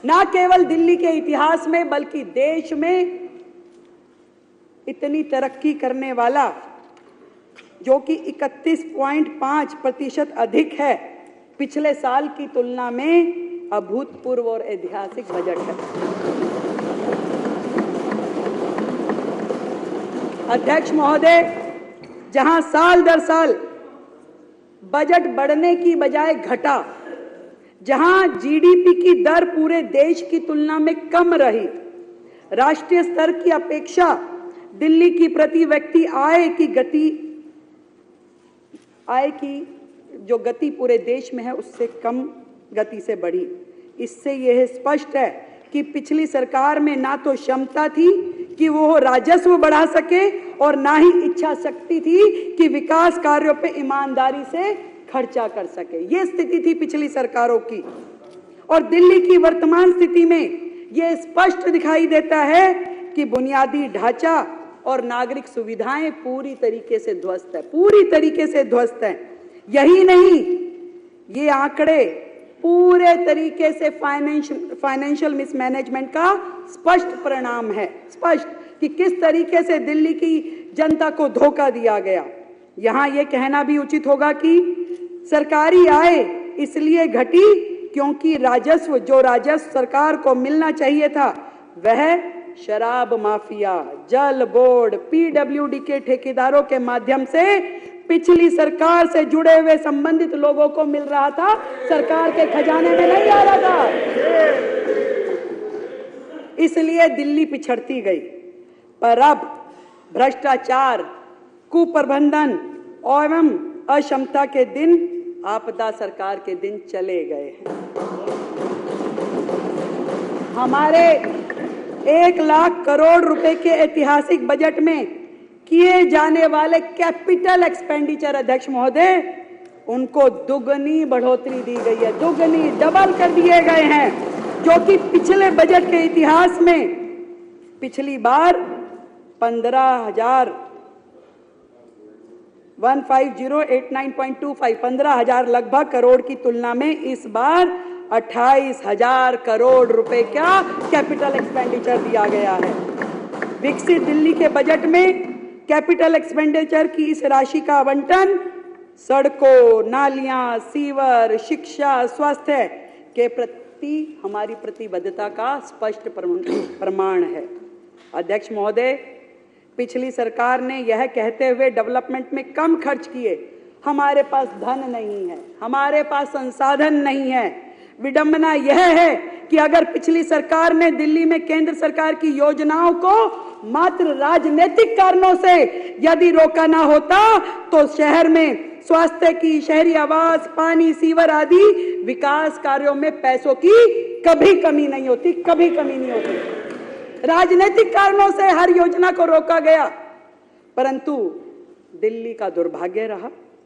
ना केवल दिल्ली के इतिहास में बल्कि देश में इतनी तरक्की करने वाला, जो कि 31.5% अधिक है, पिछले साल की तुलना में अभूतपूर्व और ऐतिहासिक बजट है। अध्यक्ष महोदय, जहां साल दर साल बजट बढ़ने की बजाय घटा, जहां जीडीपी की दर पूरे देश की तुलना में कम रही, राष्ट्रीय स्तर की अपेक्षा दिल्ली की प्रति व्यक्ति आय की जो गति पूरे देश में है उससे कम गति से बढ़ी। इससे यह स्पष्ट है कि पिछली सरकार में ना तो क्षमता थी कि वो राजस्व बढ़ा सके और ना ही इच्छा शक्ति थी कि विकास कार्यों पे ईमानदारी से खर्चा कर सके। ये स्थिति थी पिछली सरकारों की। और दिल्ली की वर्तमान स्थिति में ये स्पष्ट दिखाई देता है कि बुनियादी ढांचा और नागरिक सुविधाएं पूरी तरीके से ध्वस्त है, पूरी तरीके से ध्वस्त है। यही नहीं, ये आंकड़े पूरे तरीके से फाइनेंशियल मिसमैनेजमेंट का स्पष्ट परिणाम है। स्पष्ट कि किस तरीके से दिल्ली की जनता को धोखा दिया गया। यहां यह कहना भी उचित होगा कि सरकारी आय इसलिए घटी क्योंकि जो राजस्व सरकार को मिलना चाहिए था वह शराब माफिया, जल बोर्ड, पीडब्ल्यूडी के ठेकेदारों के माध्यम से पिछली सरकार से जुड़े हुए संबंधित लोगों को मिल रहा था, सरकार के खजाने में नहीं आ रहा था। इसलिए दिल्ली पिछड़ती गई। पर अब भ्रष्टाचार, कुप्रबंधन एवं अक्षमता के दिन, आपदा सरकार के दिन चले गए हैं। हमारे 1 लाख करोड़ रुपए के ऐतिहासिक बजट में किए जाने वाले कैपिटल एक्सपेंडिचर, अध्यक्ष महोदय, उनको दुगनी बढ़ोतरी दी गई है, दुगनी, डबल कर दिए गए हैं, जो कि पिछले बजट के इतिहास में पिछली बार 15,089.25 लगभग करोड़ की तुलना में इस बार 28,000 करोड़ रुपए का कैपिटल एक्सपेंडिचर दिया गया है। विकसित दिल्ली के बजट में कैपिटल एक्सपेंडिचर की इस राशि का आवंटन सड़कों, नालियां, सीवर, शिक्षा, स्वास्थ्य के प्रति हमारी प्रतिबद्धता का स्पष्ट प्रमाण है। अध्यक्ष महोदय, पिछली सरकार ने यह कहते हुए डेवलपमेंट में कम खर्च किए, हमारे पास धन नहीं है, हमारे पास संसाधन नहीं है। विडंबना यह है कि अगर पिछली सरकार ने दिल्ली में केंद्र सरकार की योजनाओं को मात्र राजनीतिक कारणों से यदि रोका ना होता तो शहर में स्वास्थ्य की, शहरी आवास, पानी, सीवर आदि विकास कार्यों में पैसों की कभी कमी नहीं होती, कभी कमी नहीं होती। राजनीतिक कारणों से हर योजना को रोका गया, परंतु दिल्ली का दुर्भाग्य रहा